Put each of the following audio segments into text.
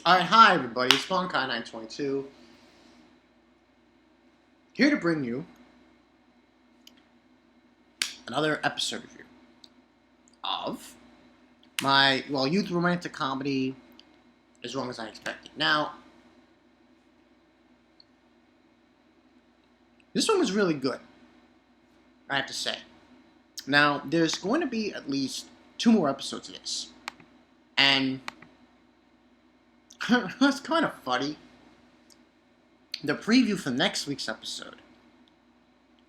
Alright, hi everybody, it's Bonkai922 here to bring you another episode review of my, youth romantic comedy, As Wrong As I Expected. Now, this one was really good, I have to say. Now, there's going to be at least 2 more episodes of this, and it's kind of funny. The preview for next week's episode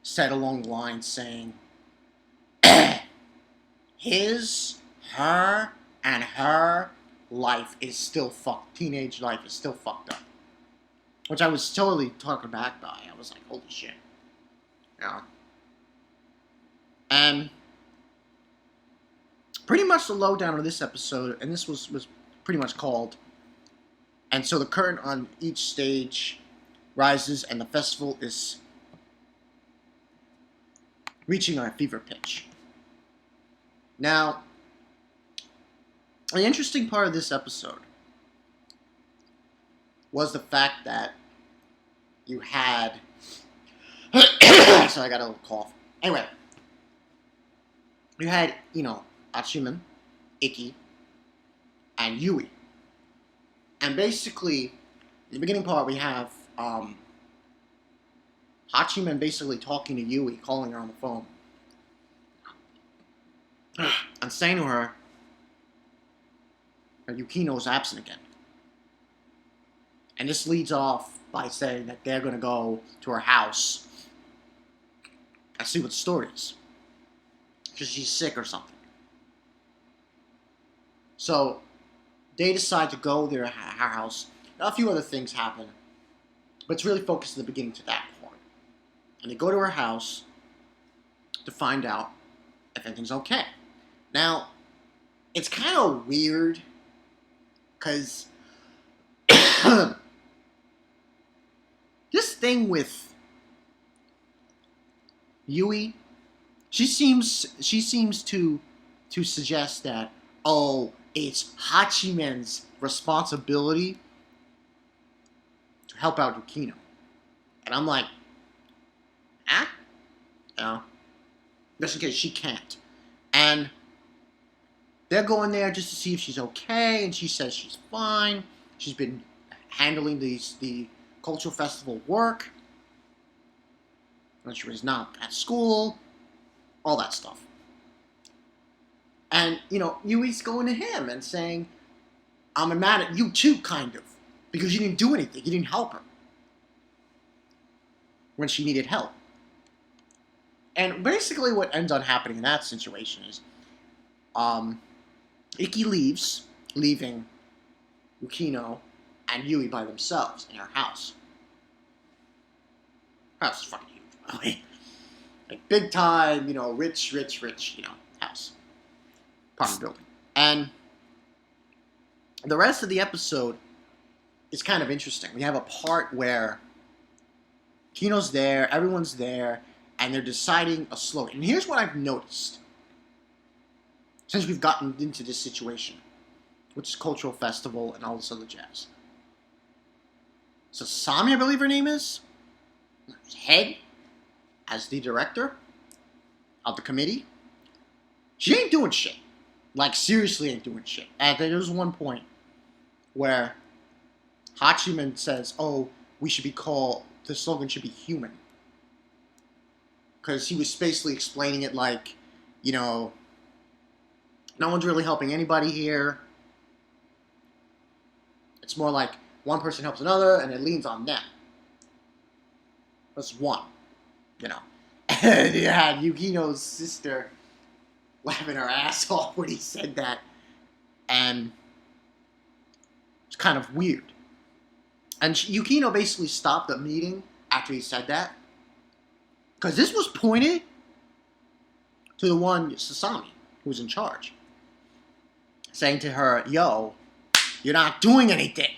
said along the lines saying, her, and her life is still fucked. Teenage life is still fucked up. Which I was totally taken back by. I was like, holy shit. Yeah. And pretty much the lowdown of this episode, and this was pretty much called, and so the curtain on each stage rises and the festival is reaching a fever pitch. Now, the interesting part of this episode was the fact that you had... so I got a little cough. Anyway, you had, hachiman, Ikki, and Yui. And basically, in the beginning part, we have hachiman basically talking to Yui, calling her on the phone, and saying to her that Yukino is absent again. And this leads off by saying that they're going to go to her house and see what the story is, because she's sick or something. So they decide to go to her house. A few other things happen, but it's really focused at the beginning to that point. And they go to her house to find out if anything's okay. Now, it's kind of weird, because this thing with Yui, she seems to suggest that, oh, it's Hachiman's responsibility to help out Yukino. And I'm like, just in case she can't. And they're going there just to see if she's okay, and she says she's fine. She's been handling the cultural festival work when she was not at school, all that stuff. And, Yui's going to him and saying, I'm mad at you too, kind of, because you didn't do anything. You didn't help her when she needed help. And basically what ends up happening in that situation is, Ikki leaves, leaving Yukino and Yui by themselves in her house. Her house is fucking huge, by the way. Like, big time, rich, house. Apartment building. And the rest of the episode is kind of interesting. We have a part where Kino's there, everyone's there, and they're deciding a slogan. And here's what I've noticed since we've gotten into this situation, which is cultural festival and all this other jazz. Sasami, I believe her name is, head as the director of the committee. She ain't doing shit. Like, seriously ain't doing shit. And there's one point where Hachiman says, oh, the slogan should be human. Because he was basically explaining it like, no one's really helping anybody here. It's more like one person helps another and it leans on them. That's one, And you had Yukino's sister laughing her ass off when he said that. And it's kind of weird. And Yukino basically stopped the meeting after he said that, because this was pointed to the one, Sasami, who was in charge, saying to her, yo, you're not doing anything.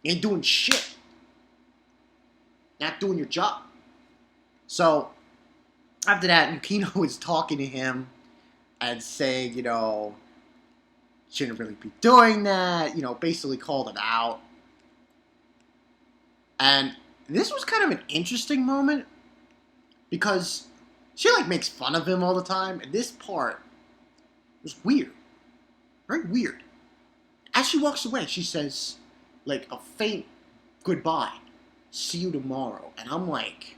You ain't doing shit. Not doing your job. So, after that, Yukino was talking to him and saying, shouldn't really be doing that, basically called it out. And this was kind of an interesting moment because she makes fun of him all the time, and this part was weird. Very weird. As she walks away, she says, a faint goodbye. See you tomorrow. And I'm like,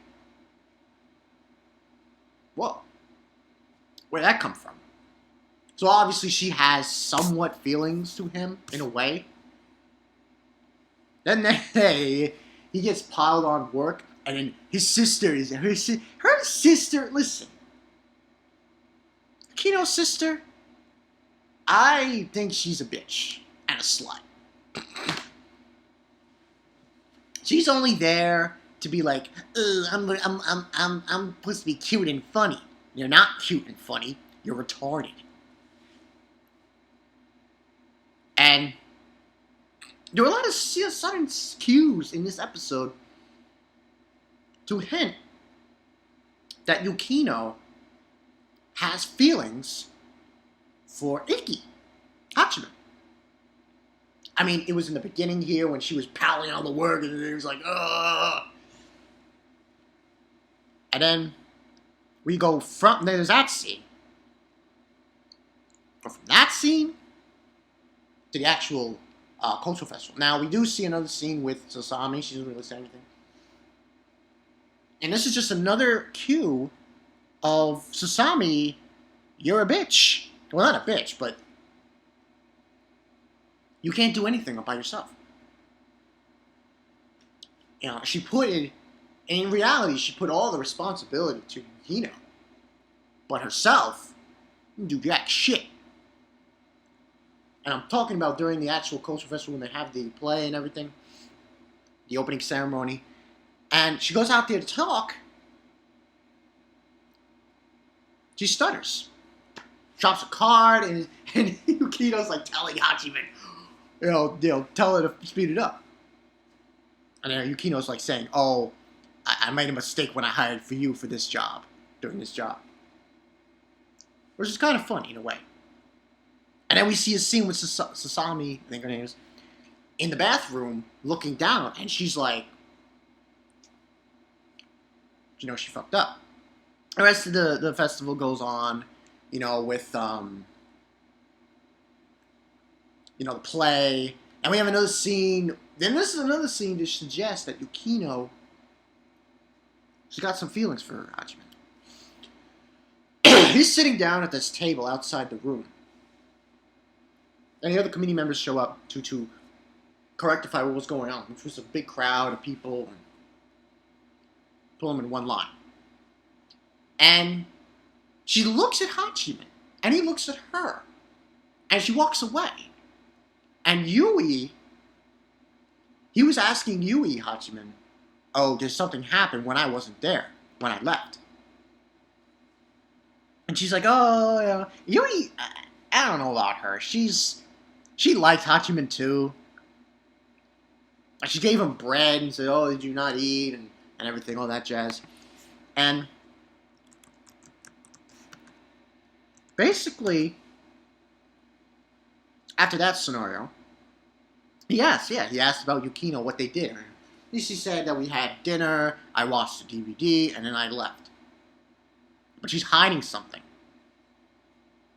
whoa. Where'd that come from? So obviously she has somewhat feelings to him, in a way. Then he gets piled on work, and then his sister is her sister. Listen, Yukino's sister, I think she's a bitch and a slut. She's only there to be like, I'm supposed to be cute and funny. You're not cute and funny. You're retarded. And there were a lot of sudden cues in this episode to hint that Yukino has feelings for Iki, hachiman. I mean, it was in the beginning here when she was piling on the work and it was like, ugh. And then we go there's that scene. But from that scene to the actual cultural festival. Now, we do see another scene with Sasami. She doesn't really say anything. And this is just another cue of Sasami, you're a bitch. Well, not a bitch, but you can't do anything by yourself. She put it, in reality, she put all the responsibility to Yukino. But herself, didn't do jack shit. And I'm talking about during the actual cultural festival when they have the play and everything, the opening ceremony. And she goes out there to talk. She stutters. Drops a card, and Yukino's telling Hachiman, tell her to speed it up. And then Yukino's saying, oh, I made a mistake when I hired for you for this job, doing this job. Which is kind of funny in a way. And then we see a scene with Sasami, I think her name is, in the bathroom looking down, and she's like, she fucked up. The rest of the festival goes on, with, the play. And we have another scene. Then this is another scene to suggest that Yukino, she's got some feelings for Hachiman. He's sitting down at this table outside the room. And the other committee members show up to rectify what was going on, which was a big crowd of people, and pull them in one line. And she looks at Hachiman, and he looks at her, and she walks away. And Yui, he was asking Yui, Hachiman, oh, did something happen when I wasn't there, when I left? And she's like, oh, yeah. Yui, I don't know about her. She liked Hachiman too. She gave him bread and said, oh, did you not eat? And everything, all that jazz. And basically, after that scenario, he asked about Yukino, what they did. She said that we had dinner, I watched the DVD, and then I left. But she's hiding something.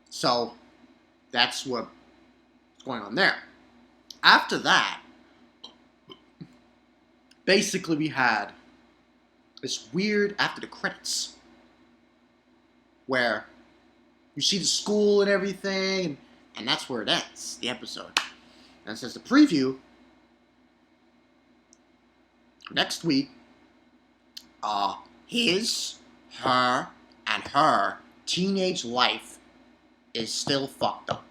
So, that's what's going on there. After that, basically we had this weird after the credits where you see the school and everything, and that's where it ends, the episode. And it says the preview, next week, her teenage life is still fucked up.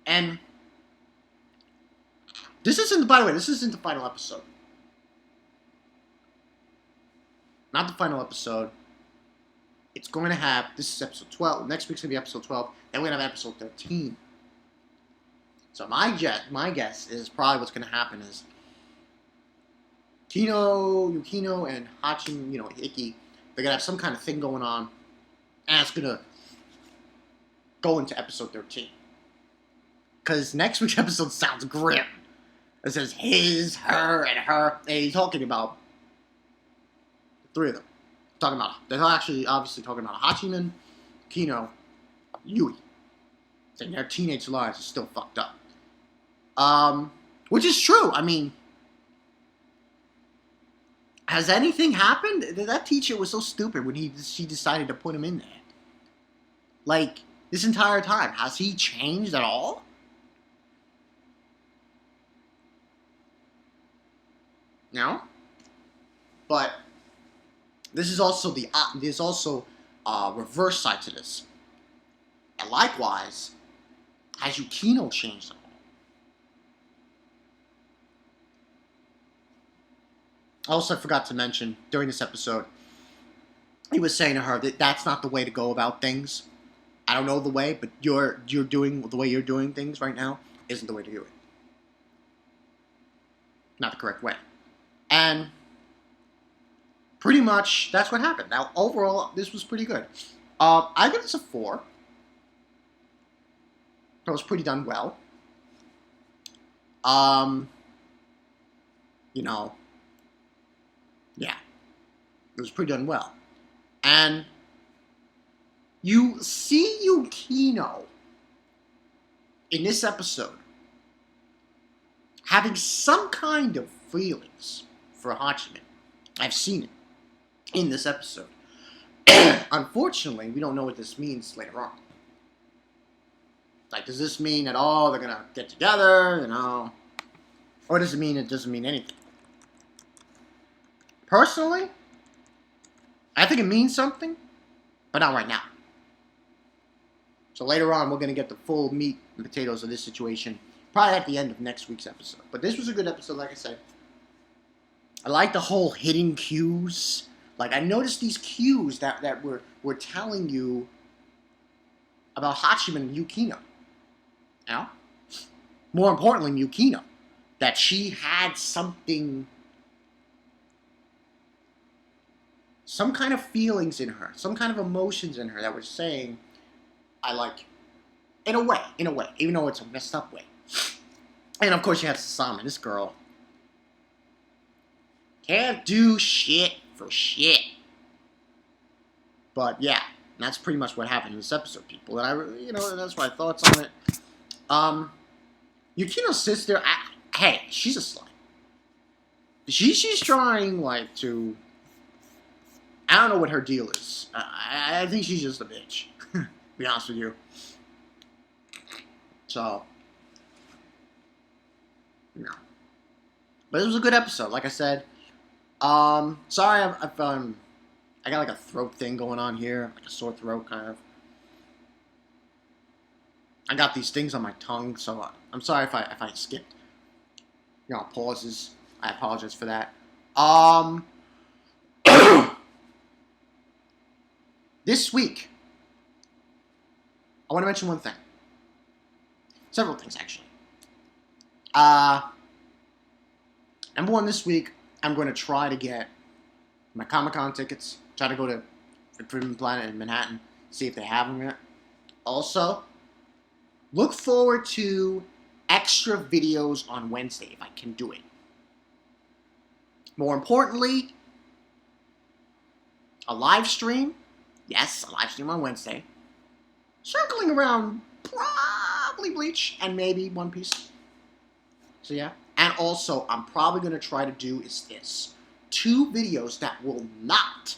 And this isn't the final episode. Not the final episode. It's going to have, this is episode 12. Next week's going to be episode 12. Then we're going to have episode 13. So my guess is probably what's going to happen is Yukino, and Hachiman, Iki, they're going to have some kind of thing going on. And it's going to go into episode 13. Because next week's episode sounds grim. It says his, her, and her. And he's talking about the three of them. They're actually obviously talking about Hachiman, Kino, Yui. Saying their teenage lives are still fucked up. Which is true. I mean, has anything happened? That teacher was so stupid when she decided to put him in there. Like, this entire time, has he changed at all? No? But this is also there's also a reverse side to this. And likewise, has Yukino changed at all? Also, I forgot to mention during this episode, he was saying to her that that's not the way to go about things. I don't know the way, but you're doing the way you're doing things right now isn't the way to do it. Not the correct way. And pretty much that's what happened. Now, overall, this was pretty good. I give this a 4. It was pretty done well. You know, yeah, it was pretty done well. And you see Yukino in this episode having some kind of feelings for Hachiman. I've seen it in this episode. Unfortunately, we don't know what this means later on. Like, does this mean at all they're gonna get together, you know? Or does it mean it doesn't mean anything? Personally, I think it means something, but not right now. So later on, we're gonna get the full meat and potatoes of this situation, probably at the end of next week's episode. But this was a good episode, like I said. I like the whole hidden cues. Like, I noticed these cues that were telling you about Hachiman and Yukino. You know? More importantly, Yukino. That she had something, some kind of feelings in her, some kind of emotions in her that were saying, I like you. In a way, even though it's a messed up way. And of course you have Sasami, this girl. Can't do shit for shit. But yeah, that's pretty much what happened in this episode, people. And that's my thoughts on it. Yukino's sister, hey, she's a slut. She's trying, like, to, I don't know what her deal is. I think she's just a bitch, to be honest with you. So, no. But it was a good episode, like I said. Sorry, I got like a throat thing going on here, like a sore throat, kind of. I got these things on my tongue, so I'm sorry if I skipped, pauses. I apologize for that. This week, I want to mention one thing. Several things, actually. Number one, this week, I'm going to try to get my Comic-Con tickets. Try to go to Forbidden Planet in Manhattan, see if they have them yet. Also, look forward to extra videos on Wednesday, if I can do it. More importantly, a live stream. Yes, a live stream on Wednesday. Circling around probably Bleach and maybe One Piece. So yeah. And also, I'm probably going to try to do is this. 2 videos that will not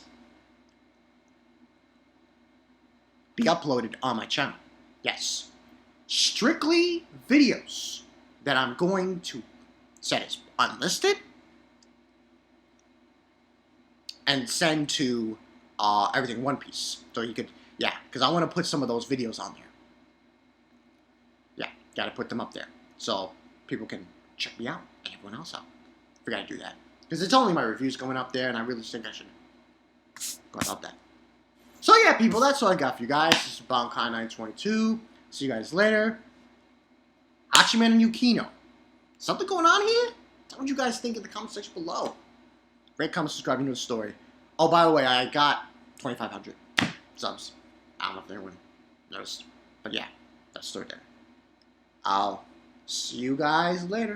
be uploaded on my channel. Yes. Strictly videos that I'm going to set as unlisted and send to Everything One Piece. So you could, yeah, because I want to put some of those videos on there. Yeah, got to put them up there. So people can check me out and everyone else out. Forgot to do that. Because it's only my reviews going up there, and I really think I should go about that. So yeah, people, that's all I got for you guys. This is Bonkai 922. See you guys later. Hachiman and Yukino. Something going on here? Tell me what you guys think in the comment section below. Rate, comment, subscribe, you know the story. Oh, by the way, I got 2,500 subs. I don't know if anyone noticed. But yeah, that's their dinner. I'll see you guys later.